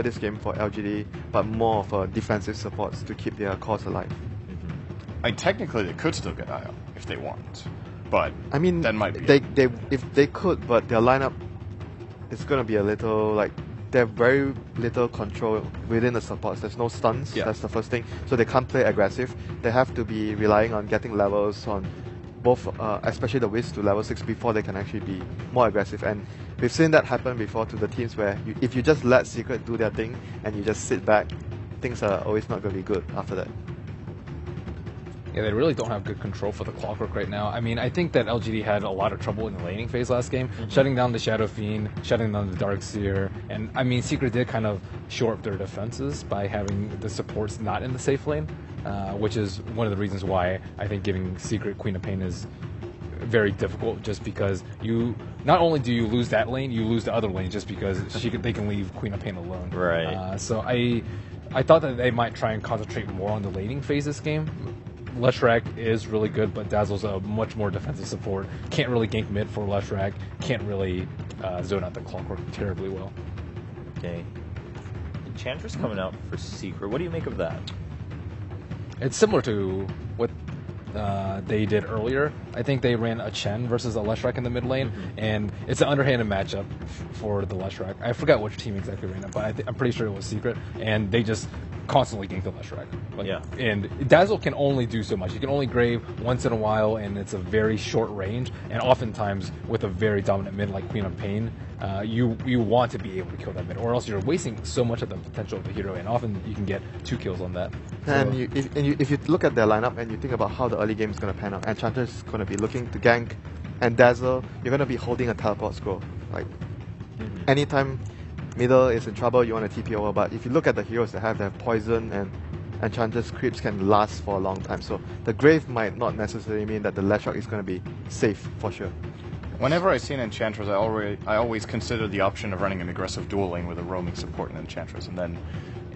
this game for LGD, but more of a defensive supports to keep their cause alive. Technically, they could still get IO if they want, but I mean, that might be if they could, but their lineup is gonna be a little like they have very little control within the supports. There's no stuns. Yeah. That's the first thing. So they can't play aggressive. They have to be relying on getting levels on both, especially the Wiz to level 6 before they can actually be more aggressive. And we've seen that happen before to the teams where if you just let Secret do their thing and you just sit back, things are always not going to be good after that. Yeah, they really don't have good control for the Clockwork right now. I mean, I think that LGD had a lot of trouble in the laning phase last game, shutting down the Shadow Fiend, shutting down the Darkseer, and I mean, Secret did kind of shore up their defenses by having the supports not in the safe lane, which is one of the reasons why I think giving Secret Queen of Pain is very difficult, just because you not only do you lose that lane, you lose the other lane just because they can leave Queen of Pain alone. Right. So I thought that they might try and concentrate more on the laning phase this game. Leshrac is really good, but Dazzle's a much more defensive support. Can't really gank mid for Leshrac. Can't really zone out the Clockwork terribly well. Okay. Enchantress coming out for Secret. What do you make of that? It's similar to what they did earlier. I think they ran a Chen versus a Leshrac in the mid lane, and it's an underhanded matchup for the Leshrac. I forgot which team exactly ran it, but I'm pretty sure it was Secret, and they just constantly gank the Leshrac. Yeah. And Dazzle can only do so much. He can only grave once in a while, and it's a very short range, and oftentimes with a very dominant mid like Queen of Pain, you want to be able to kill that mid, or else you're wasting so much of the potential of the hero, and often you can get 2 kills on that. And if you look at their lineup and you think about how the early game is going to pan out, Enchantress is going to be looking to gank, and Dazzle, you're going to be holding a teleport scroll. Like, anytime middle is in trouble, you want to TP over, but if you look at the heroes they have poison, and Enchantress creeps can last for a long time, so the Grave might not necessarily mean that the Leshrac is going to be safe for sure. Whenever I see an Enchantress, I always consider the option of running an aggressive dual lane with a roaming support and Enchantress. And then,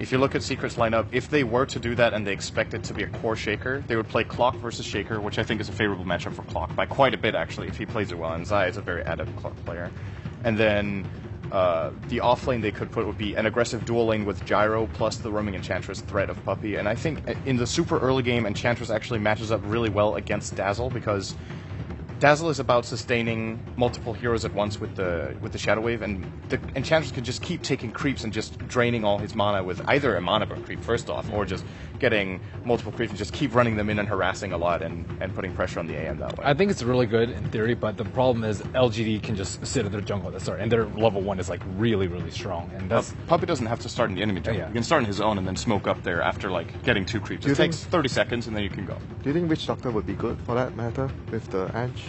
if you look at Secret's lineup, if they were to do that and they expect it to be a core Shaker, they would play Clock versus Shaker, which I think is a favorable matchup for Clock, by quite a bit actually, if he plays it well. And Zai is a very adept Clock player. And then the off lane they could put would be an aggressive dual lane with Gyro plus the roaming Enchantress threat of Puppey. And I think in the super early game, Enchantress actually matches up really well against Dazzle, because Dazzle is about sustaining multiple heroes at once with the Shadow Wave, and the Enchantress can just keep taking creeps and just draining all his mana with either a mana burn creep first off, or just getting multiple creeps and just keep running them in and harassing a lot and putting pressure on the AM that way. I think it's really good in theory, but the problem is LGD can just sit at their jungle at the start, and their level 1 is like really, really strong. And that's Puppey doesn't have to start in the enemy jungle. Yeah. You can start in his own and then smoke up there after like getting 2 creeps. It takes 30 seconds and then you can go. Do you think Witch Doctor would be good for that matter with the Ange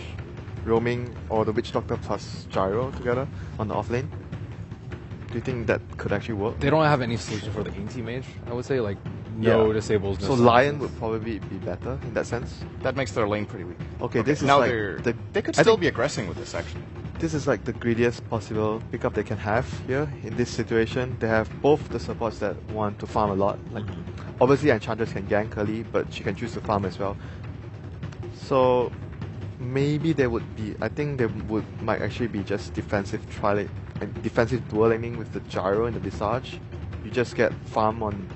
roaming, or the Witch Doctor plus Gyro together on the off lane? Do you think that could actually work? they don't have any solution for the anti-mage, I would say, like no disables. No So Lion would probably be better in that sense. That makes their lane pretty weak. Okay, this is now like they could still be aggressing with this actually. This is like the greediest possible pickup they can have here in this situation. They have both the supports that want to farm a lot. Like, obviously Enchantress can gank early, but she can choose to farm as well. So maybe they would be. I think they might actually be just defensive defensive dual laning with the Gyro and the Visage. You just get farm on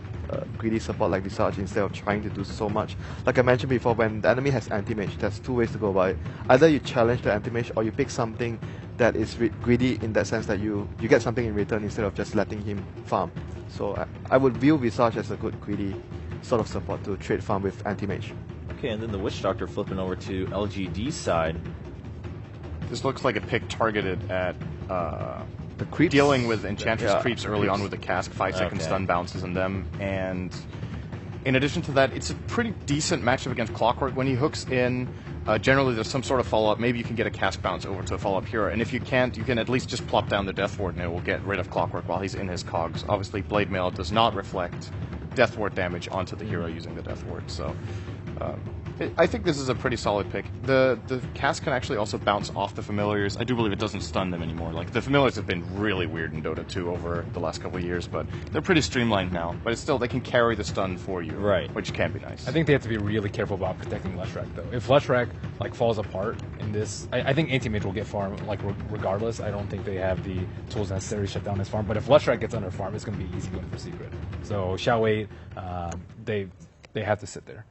greedy support like Visage instead of trying to do so much. Like I mentioned before, when the enemy has anti-mage, there's 2 ways to go about it. Either you challenge the anti-mage, or you pick something that is greedy in that sense that you get something in return instead of just letting him farm. So I would view Visage as a good greedy sort of support to trade farm with anti-mage. Okay, and then the Witch Doctor flipping over to LGD side. This looks like a pick targeted at The creeps, dealing with Enchantress creeps early creeps. on with the cask, 5-second Okay. stun bounces on them, and in addition to that, it's a pretty decent matchup against Clockwork. When he hooks in, generally there's some sort of follow-up. Maybe you can get a cask bounce over to a follow-up hero, and if you can't, you can at least just plop down the Death Ward and it will get rid of Clockwork while he's in his cogs. Obviously, Blade Mail does not reflect Death Ward damage onto the hero using the Death Ward, so I think this is a pretty solid pick. The cast can actually also bounce off the familiars. I do believe it doesn't stun them anymore. Like, the familiars have been really weird in Dota 2 over the last couple of years, but they're pretty streamlined now. But it's still, they can carry the stun for you, Right. which can be nice. I think they have to be really careful about protecting Leshrac, though. If Leshrac falls apart in this, I think Anti-Mage will get farm regardless. I don't think they have the tools necessary to shut down his farm. But if Leshrac gets under farm, it's going to be easy win for Secret. So Xiao Wei, they have to sit there.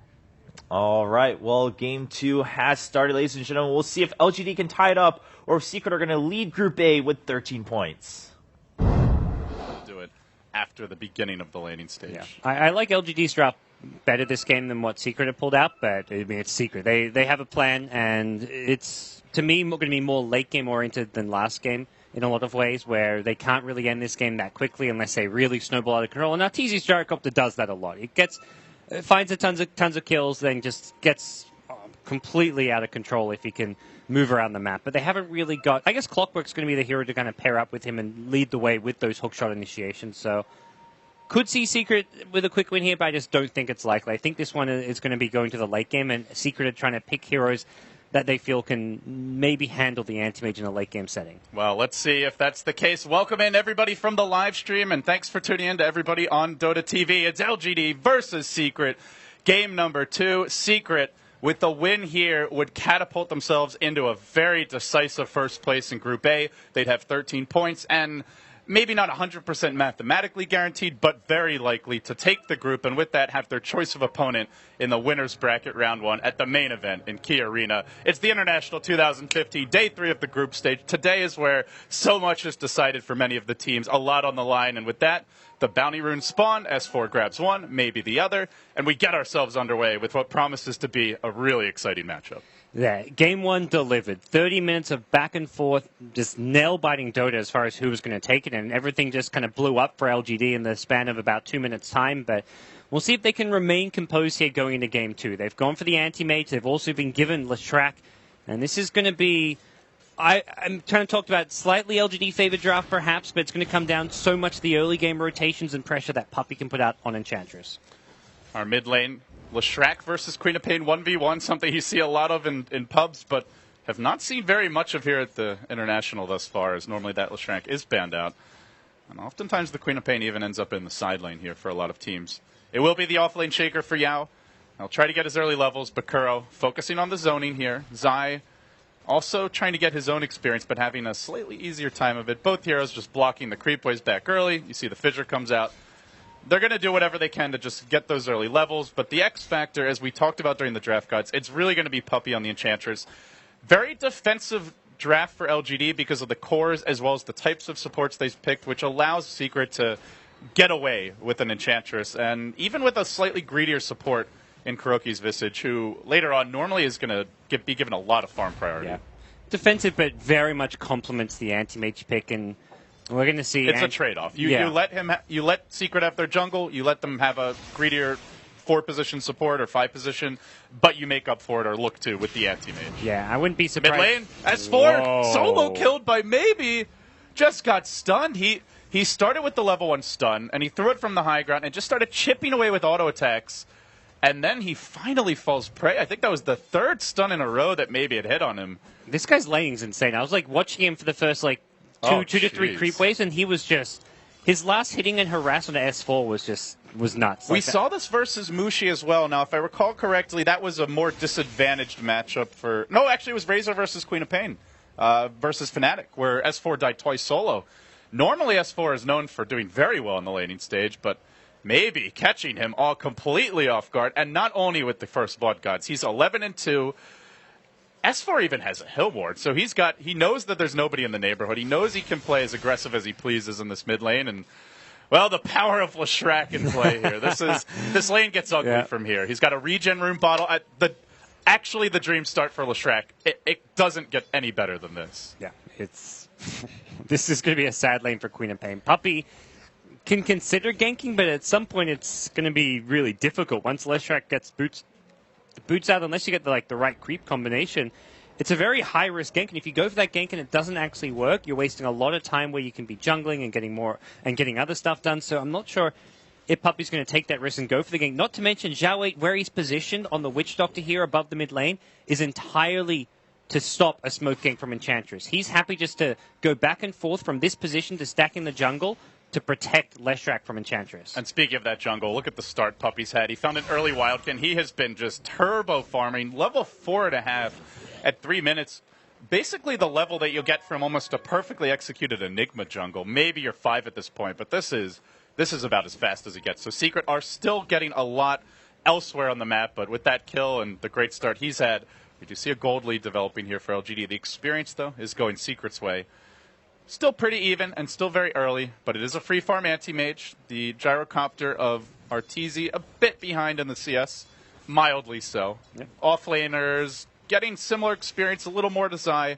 All right, well, game 2 has started, ladies and gentlemen. We'll see if LGD can tie it up or if Secret are going to lead Group A with 13 points. Do it after the beginning of the laning stage. Yeah. I like LGD's drop better this game than what Secret have pulled out, but I mean, it's Secret. They have a plan, and it's, to me, going to be more late game oriented than last game in a lot of ways, where they can't really end this game that quickly unless they really snowball out of control. And now TZ's Gyrocopter does that a lot. It finds tons of kills, then just gets completely out of control if he can move around the map. But they haven't really got... I guess Clockwork's going to be the hero to kind of pair up with him and lead the way with those hookshot initiations. So could see Secret with a quick win here, but I just don't think it's likely. I think this one is going to be going to the late game, and Secret are trying to pick heroes that they feel can maybe handle the Anti-Mage in a late game setting. Well, let's see if that's the case. Welcome in everybody from the live stream, and thanks for tuning in to everybody on Dota TV. It's LGD versus Secret. Game number 2. Secret, with the win here, would catapult themselves into a very decisive first place in Group A. They'd have 13 points, and maybe not 100% mathematically guaranteed, but very likely to take the group, and with that have their choice of opponent in the winner's bracket round 1 at the main event in Key Arena. It's the International 2015, day 3 of the group stage. Today is where so much is decided for many of the teams, a lot on the line, and with that, the bounty runes spawn, S4 grabs one, maybe the other, and we get ourselves underway with what promises to be a really exciting matchup. Yeah, game 1 delivered. 30 minutes of back and forth, just nail-biting Dota as far as who was going to take it, and everything just kind of blew up for LGD in the span of about 2 minutes' time, but we'll see if they can remain composed here going into game 2. They've gone for the anti-mage, they've also been given Leshrac, and this is going to be... I'm trying to talk about slightly LGD favored draft perhaps, but it's going to come down so much to the early game rotations and pressure that Puppey can put out on Enchantress. Our mid lane, Leshrac versus Queen of Pain 1v1, something you see a lot of in pubs, but have not seen very much of here at the International thus far, as normally that Leshrac is banned out. And oftentimes the Queen of Pain even ends up in the side lane here for a lot of teams. It will be the off-lane shaker for Yao. He'll try to get his early levels. Bakuro focusing on the zoning here. Zai also trying to get his own experience, but having a slightly easier time of it. Both heroes just blocking the creep waves back early. You see the fissure comes out. They're going to do whatever they can to just get those early levels, but the X factor, as we talked about during the draft guides, it's really going to be Puppey on the Enchantress. Very defensive draft for LGD because of the cores as well as the types of supports they've picked, which allows Secret to get away with an Enchantress, and even with a slightly greedier support in Kuroki's Visage, who later on normally is going to be given a lot of farm priority. Yeah. Defensive, but very much complements the anti-mage pick, and we're going to see... It's a trade-off. You let Secret have their jungle, you let them have a greedier 4-position support or 5-position, but you make up for it or look to with the anti-mage. Yeah, I wouldn't be surprised. Mid lane, S4, solo killed by maybe, just got stunned. He started with the level 1 stun, and he threw it from the high ground and just started chipping away with auto attacks. And then he finally falls prey. I think that was the 3rd stun in a row that maybe had hit on him. This guy's laning's insane. I was watching him for the first two to three creep waves, and he was just... His last hitting and harass on the S4 was nuts. We saw this versus Mushi as well. Now, if I recall correctly, that was a more disadvantaged matchup for... No, actually, it was Razor versus Queen of Pain versus Fnatic, where S4 died twice solo. Normally, S4 is known for doing very well in the laning stage, but maybe catching him all completely off guard, and not only with the first Blood Gods. He's 11-2. S4 even has a hill ward, so he knows that there's nobody in the neighborhood. He knows he can play as aggressive as he pleases in this mid lane, and well, the power of Leshrac in play here. This lane gets ugly from here. He's got a regen rune bottle. Actually, the dream start for Leshrac. It doesn't get any better than this. Yeah, it's this is going to be a sad lane for Queen of Pain. Puppey can consider ganking, but at some point it's going to be really difficult. Once Leshrac gets boots out, unless you get the right creep combination, it's a very high-risk gank, and if you go for that gank and it doesn't actually work, you're wasting a lot of time where you can be jungling and getting other stuff done, so I'm not sure if Puppey's going to take that risk and go for the gank. Not to mention, Zhao 8, where he's positioned on the Witch Doctor here above the mid lane, is entirely to stop a smoke gank from Enchantress. He's happy just to go back and forth from this position to stack in the jungle to protect Leshrac from Enchantress. And speaking of that jungle, look at the start Puppey's had. He found an early Wildkin. He has been just turbo farming, level 4.5 at 3 minutes. Basically the level that you'll get from almost a perfectly executed Enigma jungle. Maybe you're 5 at this point, but this is about as fast as it gets. So Secret are still getting a lot elsewhere on the map, but with that kill and the great start he's had, we do see a gold lead developing here for LGD. The experience, though, is going Secret's way. Still pretty even and still very early, but it is a free farm anti-mage. The gyrocopter of Arteezy a bit behind in the CS, mildly so. Yep. Offlaners getting similar experience, a little more to Zai.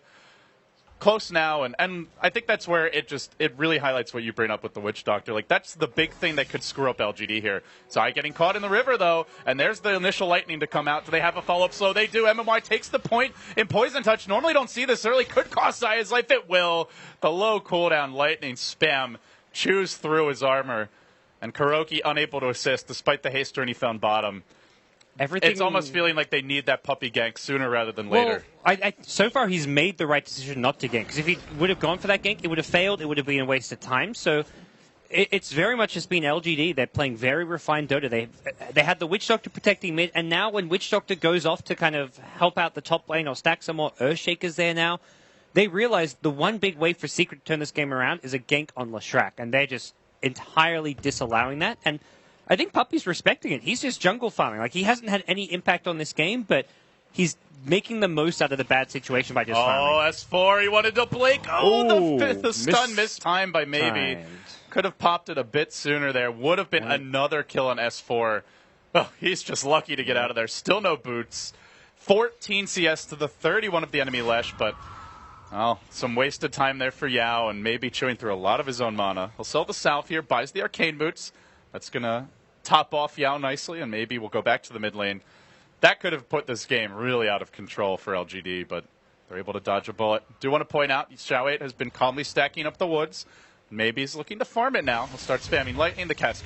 Close now, and I think that's where it really highlights what you bring up with the Witch Doctor. Like, that's the big thing that could screw up LGD here. Zai getting caught in the river, though, and there's the initial lightning to come out. Do they have a follow-up slow? They do. MMY takes the point in Poison Touch. Normally don't see this early. Could cost Zai his life. It will. The low cooldown lightning spam chews through his armor, and Kuroki unable to assist despite the haste turn he found bottom. It's almost feeling like they need that puppy gank sooner rather than later. Well, so far he's made the right decision not to gank, because if he would have gone for that gank, it would have failed, it would have been a waste of time. So it's very much just been LGD. They're playing very refined Dota. They had the Witch Doctor protecting mid, and now when Witch Doctor goes off to kind of help out the top lane or stack some more Earthshakers there now, they realize the one big way for Secret to turn this game around is a gank on Leshrac, and they're just entirely disallowing that. And I think Puppey's respecting it. He's just jungle farming. Like, he hasn't had any impact on this game, but he's making the most out of the bad situation by just farming. Oh, S4, he wanted to blink. The stun missed time by maybe. Could have popped it a bit sooner there. Would have been another kill on S4. Oh, he's just lucky to get out of there. Still no boots. 14 CS to the 31 of the enemy Lesh, but some wasted time there for Yao, and maybe chewing through a lot of his own mana. He'll sell the Salve here, buys the Arcane Boots. That's going to top off Yao nicely, and maybe we'll go back to the mid lane. That could have put this game really out of control for LGD, but they're able to dodge a bullet. Do want to point out, Zhao 8 has been calmly stacking up the woods. Maybe he's looking to farm it now. He'll start spamming lightning. The cast